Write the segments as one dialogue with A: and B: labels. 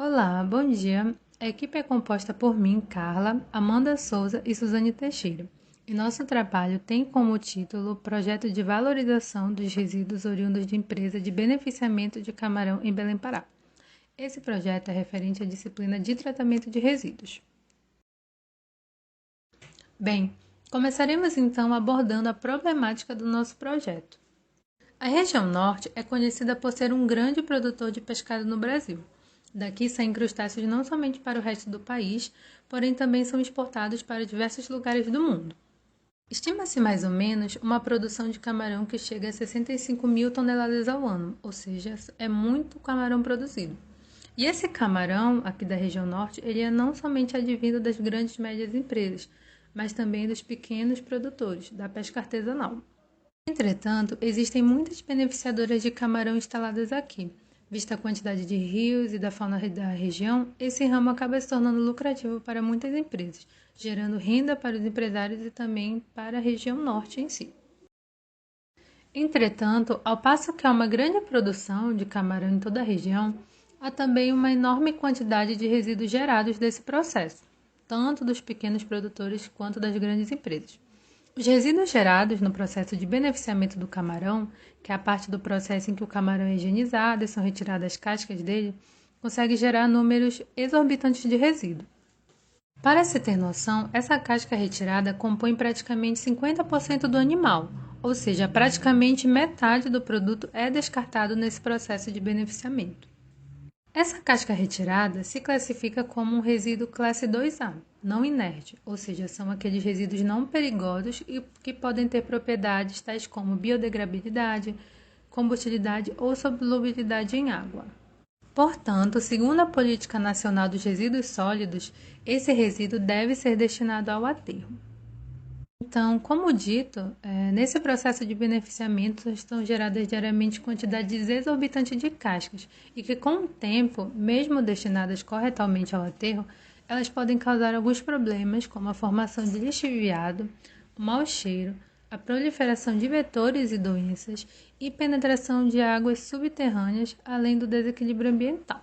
A: Olá, bom dia. A equipe é composta por mim, Carla, Amanda Souza e Suzane Teixeira. E nosso trabalho tem como título Projeto de Valorização dos Resíduos Oriundos de Empresa de Beneficiamento de Camarão em Belém Pará. Esse projeto é referente à disciplina de tratamento de resíduos. Bem, começaremos então abordando a problemática do nosso projeto. A região norte é conhecida por ser um grande produtor de pescado no Brasil. Daqui saem crustáceos não somente para o resto do país, porém também são exportados para diversos lugares do mundo. Estima-se mais ou menos uma produção de camarão que chega a 65 mil toneladas ao ano, ou seja, é muito camarão produzido. E esse camarão, aqui da região norte, ele é não somente advindo das grandes e médias empresas, mas também dos pequenos produtores, da pesca artesanal. Entretanto, existem muitas beneficiadoras de camarão instaladas aqui. Vista a quantidade de rios e da fauna da região, esse ramo acaba se tornando lucrativo para muitas empresas, gerando renda para os empresários e também para a região norte em si. Entretanto, ao passo que há uma grande produção de camarão em toda a região, há também uma enorme quantidade de resíduos gerados desse processo, tanto dos pequenos produtores quanto das grandes empresas. Os resíduos gerados no processo de beneficiamento do camarão, que é a parte do processo em que o camarão é higienizado e são retiradas as cascas dele, consegue gerar números exorbitantes de resíduo. Para se ter noção, essa casca retirada compõe praticamente 50% do animal, ou seja, praticamente metade do produto é descartado nesse processo de beneficiamento. Essa casca retirada se classifica como um resíduo classe 2A, não inerte, ou seja, são aqueles resíduos não perigosos e que podem ter propriedades tais como biodegradabilidade, combustibilidade ou solubilidade em água. Portanto, segundo a Política Nacional dos Resíduos Sólidos, esse resíduo deve ser destinado ao aterro. Então, como dito, nesse processo de beneficiamento estão geradas diariamente quantidades exorbitantes de cascas e que, com o tempo, mesmo destinadas corretamente ao aterro, elas podem causar alguns problemas, como a formação de lixiviado, o mau cheiro, a proliferação de vetores e doenças e penetração de águas subterrâneas, além do desequilíbrio ambiental.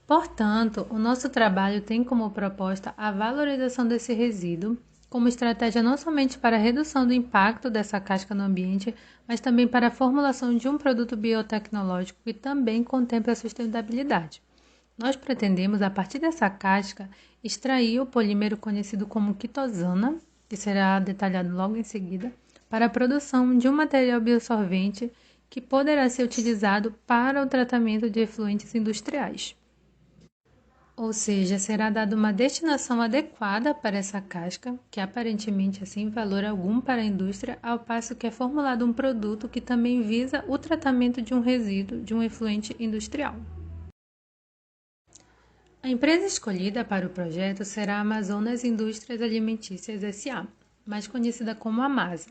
A: Portanto, o nosso trabalho tem como proposta a valorização desse resíduo, como estratégia não somente para a redução do impacto dessa casca no ambiente, mas também para a formulação de um produto biotecnológico que também contempla a sustentabilidade. Nós pretendemos, a partir dessa casca, extrair o polímero conhecido como quitosana, que será detalhado logo em seguida, para a produção de um material bioabsorvente que poderá ser utilizado para o tratamento de efluentes industriais. Ou seja, será dada uma destinação adequada para essa casca, que aparentemente é sem valor algum para a indústria, ao passo que é formulado um produto que também visa o tratamento de um resíduo de um efluente industrial. A empresa escolhida para o projeto será a Amazonas Indústrias Alimentícias S.A., mais conhecida como Amasa.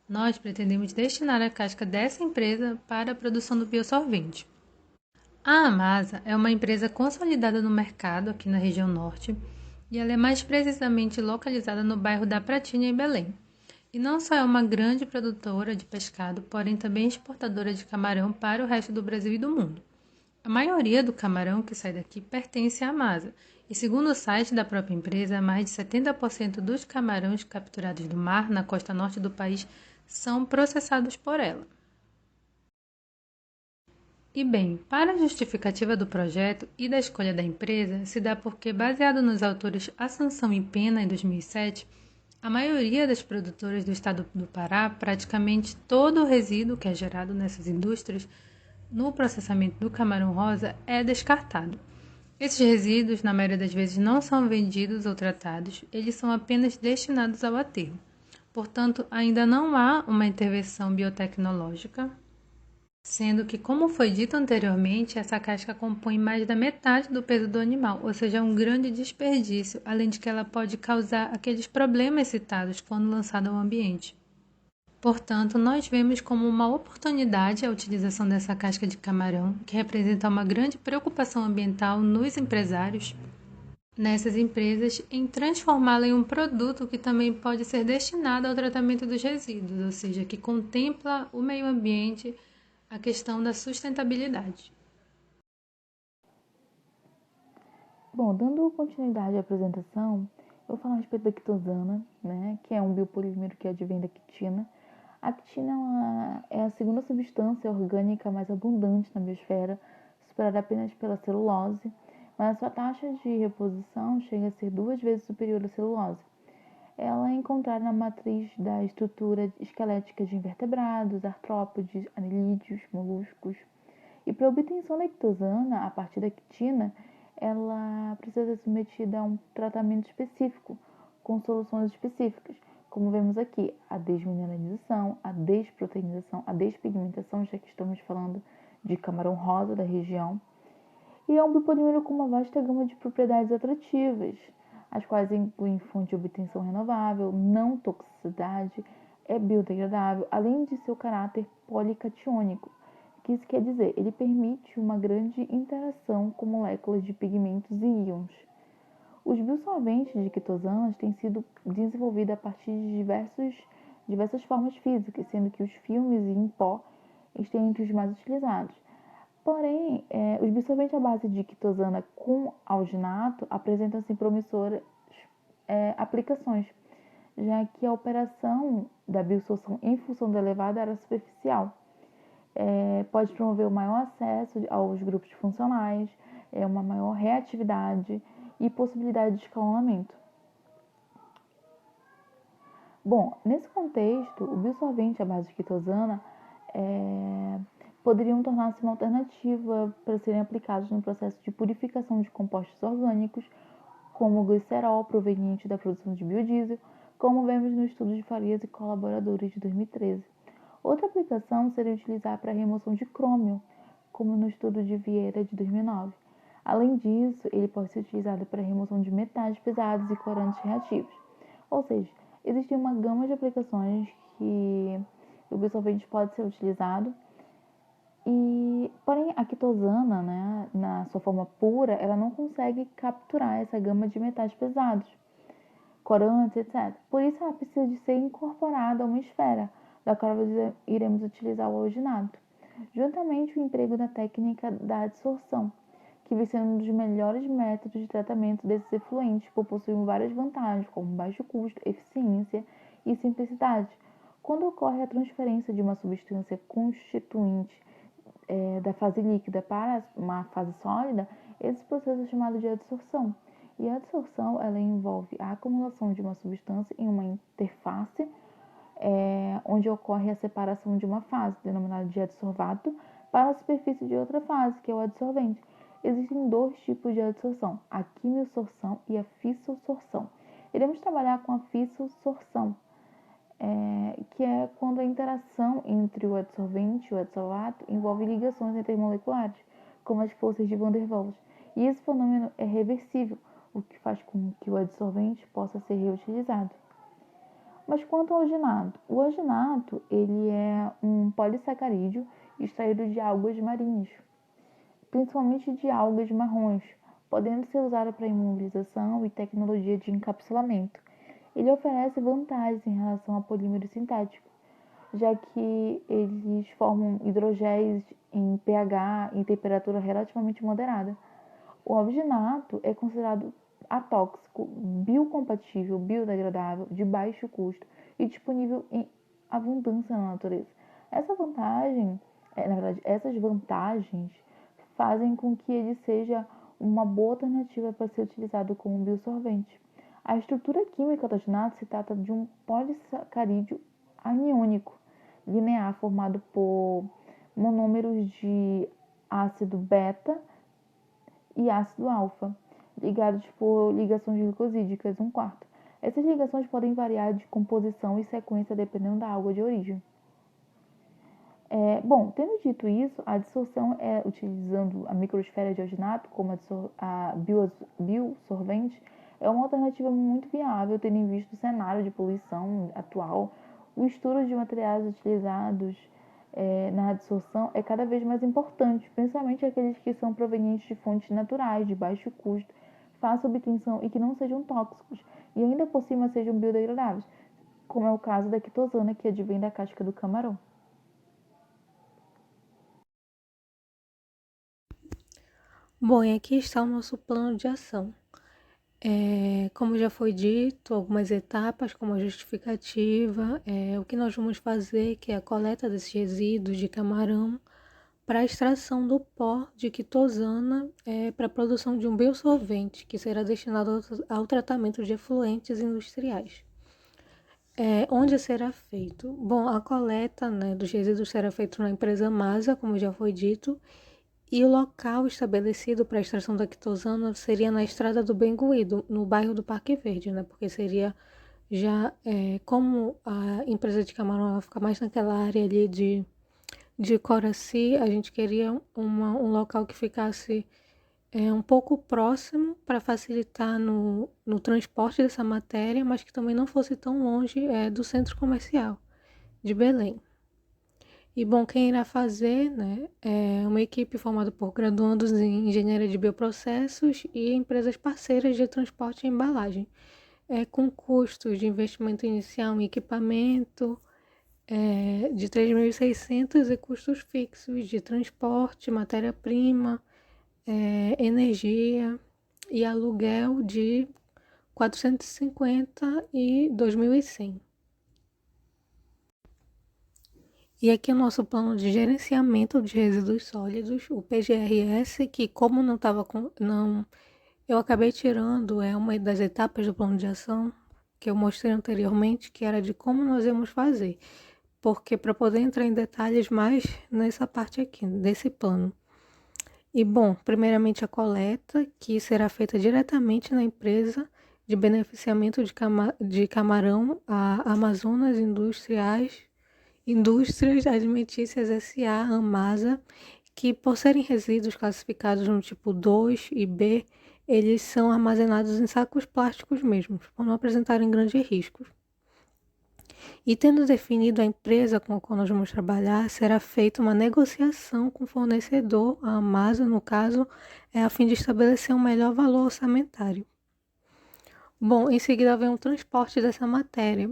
A: Nós pretendemos destinar a casca dessa empresa para a produção do biosolvente. A Amasa é uma empresa consolidada no mercado aqui na região norte e ela é mais precisamente localizada no bairro da Pratinha, em Belém. E não só é uma grande produtora de pescado, porém também exportadora de camarão para o resto do Brasil e do mundo. A maioria do camarão que sai daqui pertence à Amasa, e segundo o site da própria empresa, mais de 70% dos camarões capturados do mar na costa norte do país são processados por ela. E bem, para a justificativa do projeto e da escolha da empresa, se dá porque, baseado nos autores Assunção e Pena, em 2007, a maioria das produtoras do estado do Pará, praticamente todo o resíduo que é gerado nessas indústrias, no processamento do camarão rosa, é descartado. Esses resíduos, na maioria das vezes, não são vendidos ou tratados, eles são apenas destinados ao aterro. Portanto, ainda não há uma intervenção biotecnológica, sendo que, como foi dito anteriormente, essa casca compõe mais da metade do peso do animal, ou seja, é um grande desperdício, além de que ela pode causar aqueles problemas citados quando lançada ao ambiente. Portanto, nós vemos como uma oportunidade a utilização dessa casca de camarão, que representa uma grande preocupação ambiental nos empresários, nessas empresas, em transformá-la em um produto que também pode ser destinado ao tratamento dos resíduos, ou seja, que contempla o meio ambiente, a questão da sustentabilidade.
B: Bom, dando continuidade à apresentação, eu vou falar a respeito da quitosana, né, que é um biopolímero que advém da quitina. A quitina é a segunda substância orgânica mais abundante na biosfera, superada apenas pela celulose, mas a sua taxa de reposição chega a ser 2 vezes superior à celulose. Ela é encontrada na matriz da estrutura esquelética de invertebrados, artrópodes, anelídeos, moluscos. E para a obtenção da quitosana, a partir da quitina, ela precisa ser submetida a um tratamento específico, com soluções específicas, como vemos aqui, a desmineralização, a desproteinização, a despigmentação, já que estamos falando de camarão rosa da região. E é um bipolímero com uma vasta gama de propriedades atrativas, as quais incluem fonte de obtenção renovável, não toxicidade, é biodegradável, além de seu caráter policatiônico. O que isso quer dizer? Ele permite uma grande interação com moléculas de pigmentos e íons. Os biosolventes de quitosanas têm sido desenvolvidos a partir de diversas formas físicas, sendo que os filmes e em pó estão entre os mais utilizados. Porém, os biosolventes à base de quitosana com alginato apresentam-se promissoras aplicações, já que a operação da biosorção em função da elevada área superficial pode promover o maior acesso aos grupos funcionais, uma maior reatividade e possibilidade de escalonamento. Bom, nesse contexto, o biosolvente à base de quitosana poderiam tornar-se uma alternativa para serem aplicados no processo de purificação de compostos orgânicos, como o glicerol proveniente da produção de biodiesel, como vemos no estudo de Farias e colaboradores de 2013. Outra aplicação seria utilizar para a remoção de crômio, como no estudo de Vieira de 2009. Além disso, ele pode ser utilizado para a remoção de metais pesados e corantes reativos. Ou seja, existe uma gama de aplicações que o biosolvente pode ser utilizado. Porém, a quitosana, né, na sua forma pura, ela não consegue capturar essa gama de metais pesados, corantes, etc. Por isso, ela precisa de ser incorporada a uma esfera, da qual iremos utilizar o alginato. Juntamente o emprego da técnica da adsorção, que vem sendo um dos melhores métodos de tratamento desses efluentes, por possuir várias vantagens, como baixo custo, eficiência e simplicidade. Quando ocorre a transferência de uma substância constituinte da fase líquida para uma fase sólida, esse processo é chamado de adsorção. E a adsorção ela envolve a acumulação de uma substância em uma interface, onde ocorre a separação de uma fase, denominada de adsorvato, para a superfície de outra fase, que é o adsorvente. Existem 2 tipos de adsorção, a quimiosorção e a fissosorção. Iremos trabalhar com a fissosorção, que é quando a interação entre o adsorvente e o adsorvato envolve ligações intermoleculares, como as forças de Van der Waals. E esse fenômeno é reversível, o que faz com que o adsorvente possa ser reutilizado. Mas quanto ao alginato? O alginato ele é um polissacarídeo extraído de algas marinhas, principalmente de algas marrons, podendo ser usado para imobilização e tecnologia de encapsulamento. Ele oferece vantagens em relação a polímeros sintéticos, já que eles formam hidrogéis em pH e temperatura relativamente moderada. O alginato é considerado atóxico, biocompatível, biodegradável, de baixo custo e disponível em abundância na natureza. Essas vantagens fazem com que ele seja uma boa alternativa para ser utilizado como biosorvente. A estrutura química do alginato se trata de um polissacarídeo aniônico linear formado por monômeros de ácido beta e ácido alfa, ligados por ligações glicosídicas, 1/4. Essas ligações podem variar de composição e sequência dependendo da água de origem. Bom, tendo dito isso, a dissorção utilizando a microesfera de alginato como a biosorvente é uma alternativa muito viável, tendo em vista o cenário de poluição atual. O estudo de materiais utilizados na dissorção é cada vez mais importante, principalmente aqueles que são provenientes de fontes naturais, de baixo custo, fácil obtenção e que não sejam tóxicos, e ainda por cima sejam biodegradáveis, como é o caso da quitosana, que advém da casca do camarão.
C: Bom, e aqui está o nosso plano de ação. Como já foi dito, algumas etapas, como a justificativa, o que nós vamos fazer, que é a coleta desses resíduos de camarão para a extração do pó de quitosana para a produção de um biosolvente, que será destinado ao tratamento de efluentes industriais. Onde será feito? Bom, a coleta, né, dos resíduos será feita na empresa Masa, como já foi dito, e o local estabelecido para a extração da quitosana seria na Estrada do Bengui, no bairro do Parque Verde, né? Porque seria já, como a empresa de camarão ela fica mais naquela área ali de Coraci, a gente queria um local que ficasse um pouco próximo para facilitar no transporte dessa matéria, mas que também não fosse tão longe do centro comercial de Belém. E bom, quem irá fazer, né, é uma equipe formada por graduandos em engenharia de bioprocessos e empresas parceiras de transporte e embalagem, com custos de investimento inicial em equipamento de 3.600 e custos fixos de transporte, matéria-prima, energia e aluguel de 450 e 2.100. E aqui o nosso plano de gerenciamento de resíduos sólidos, o PGRS, que como não estava com. Não, eu acabei tirando uma das etapas do plano de ação que eu mostrei anteriormente, que era de como nós íamos fazer. Porque para poder entrar em detalhes mais nessa parte aqui, desse plano. E bom, primeiramente a coleta, que será feita diretamente na empresa de beneficiamento de camarão, a Amazonas Indústrias Alimentícias S.A., Amasa, que por serem resíduos classificados no tipo 2 e B, eles são armazenados em sacos plásticos mesmos, por não apresentarem grandes riscos. E tendo definido a empresa com a qual nós vamos trabalhar, será feita uma negociação com o fornecedor, a Amasa, no caso, a fim de estabelecer um melhor valor orçamentário. Bom, em seguida vem o transporte dessa matéria.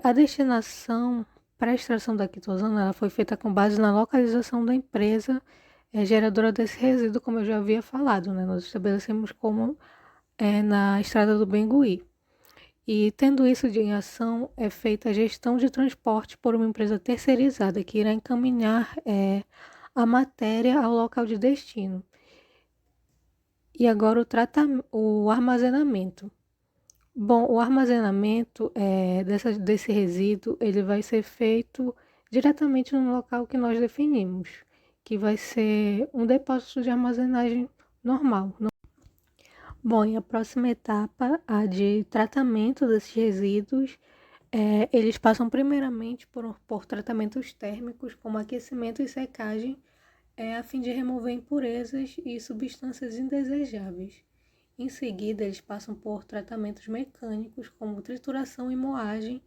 C: A destinação para a extração da quitosana ela foi feita com base na localização da empresa geradora desse resíduo, como eu já havia falado, né? Nós estabelecemos como na Estrada do Bengui. E tendo isso em ação, é feita a gestão de transporte por uma empresa terceirizada que irá encaminhar a matéria ao local de destino. E agora o armazenamento. Bom, o armazenamento desse resíduo ele vai ser feito diretamente no local que nós definimos, que vai ser um depósito de armazenagem normal. Bom, e a próxima etapa, a de tratamento desses resíduos, eles passam primeiramente por tratamentos térmicos, como aquecimento e secagem, a fim de remover impurezas e substâncias indesejáveis. Em seguida, eles passam por tratamentos mecânicos, como trituração e moagem,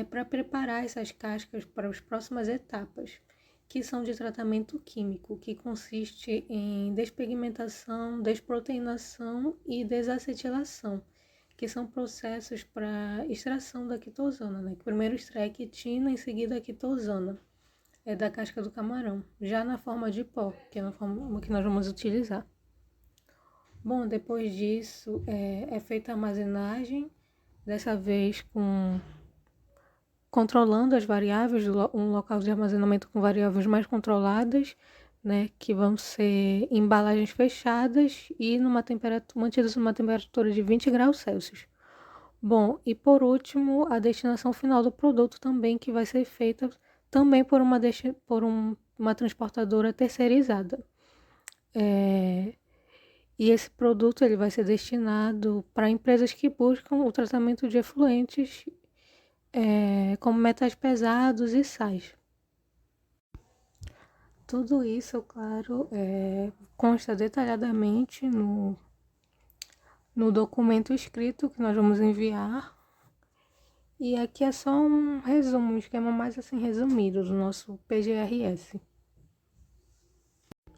C: para preparar essas cascas para as próximas etapas, que são de tratamento químico, que consiste em despigmentação, desproteinação e desacetilação, que são processos para extração da quitosana, né? Primeiro extrai a quitina, em seguida a quitosana, da casca do camarão, já na forma de pó, que é a forma que nós vamos utilizar. Bom, depois disso é feita a armazenagem, dessa vez controlando as variáveis, um local de armazenamento com variáveis mais controladas, né, que vão ser embalagens fechadas e mantidas numa temperatura de 20 graus Celsius. Bom, e por último, a destinação final do produto também, que vai ser feita também por uma transportadora terceirizada. E esse produto ele vai ser destinado para empresas que buscam o tratamento de efluentes como metais pesados e sais. Tudo isso, claro, consta detalhadamente no documento escrito que nós vamos enviar. E aqui é só um resumo, um esquema mais assim resumido do nosso PGRS.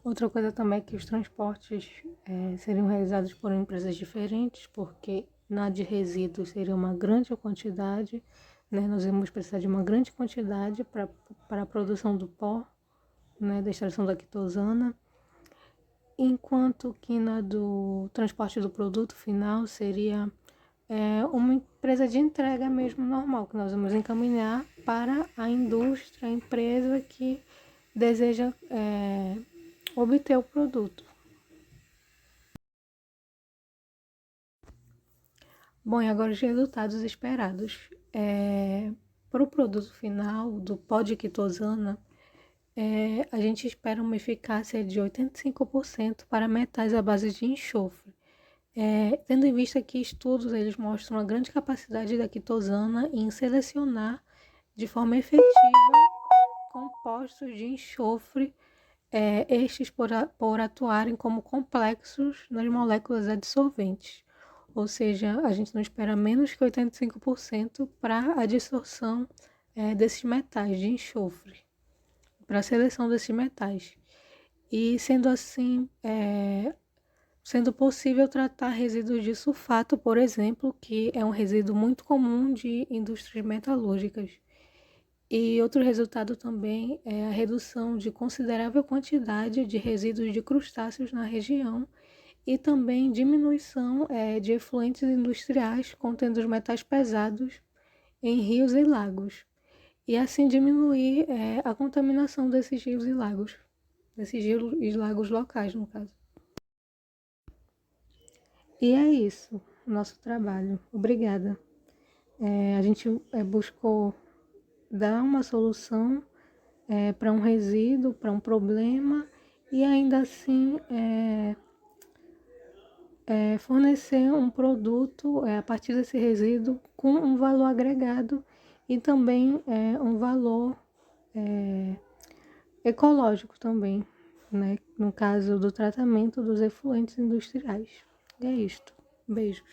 C: Outra coisa também é que os transportes seriam realizados por empresas diferentes, porque na de resíduos seria uma grande quantidade, né? Nós vamos precisar de uma grande quantidade para a produção do pó, né? Da extração da quitosana. enquanto que na do transporte do produto final seria uma empresa de entrega mesmo normal, que nós vamos encaminhar para a indústria, a empresa que deseja obter o produto. Bom, e agora os resultados esperados. Para o produto final do pó de quitosana, a gente espera uma eficácia de 85% para metais à base de enxofre. Tendo em vista que estudos eles mostram a grande capacidade da quitosana em selecionar de forma efetiva compostos de enxofre, estes por atuarem como complexos nas moléculas adsorventes. Ou seja, a gente não espera menos que 85% para a dissorção desses metais de enxofre, para a seleção desses metais. E sendo assim, sendo possível tratar resíduos de sulfato, por exemplo, que é um resíduo muito comum de indústrias metalúrgicas. E outro resultado também é a redução de considerável quantidade de resíduos de crustáceos na região e também diminuição de efluentes industriais contendo os metais pesados em rios e lagos. E assim diminuir a contaminação desses rios e lagos, desses rios e lagos locais, no caso. E é isso, o nosso trabalho. Obrigada. A gente buscou dar uma solução para um resíduo, para um problema, e ainda assim fornecer um produto a partir desse resíduo com um valor agregado e também um valor ecológico também, né? No caso do tratamento dos efluentes industriais. E é isto. Beijos.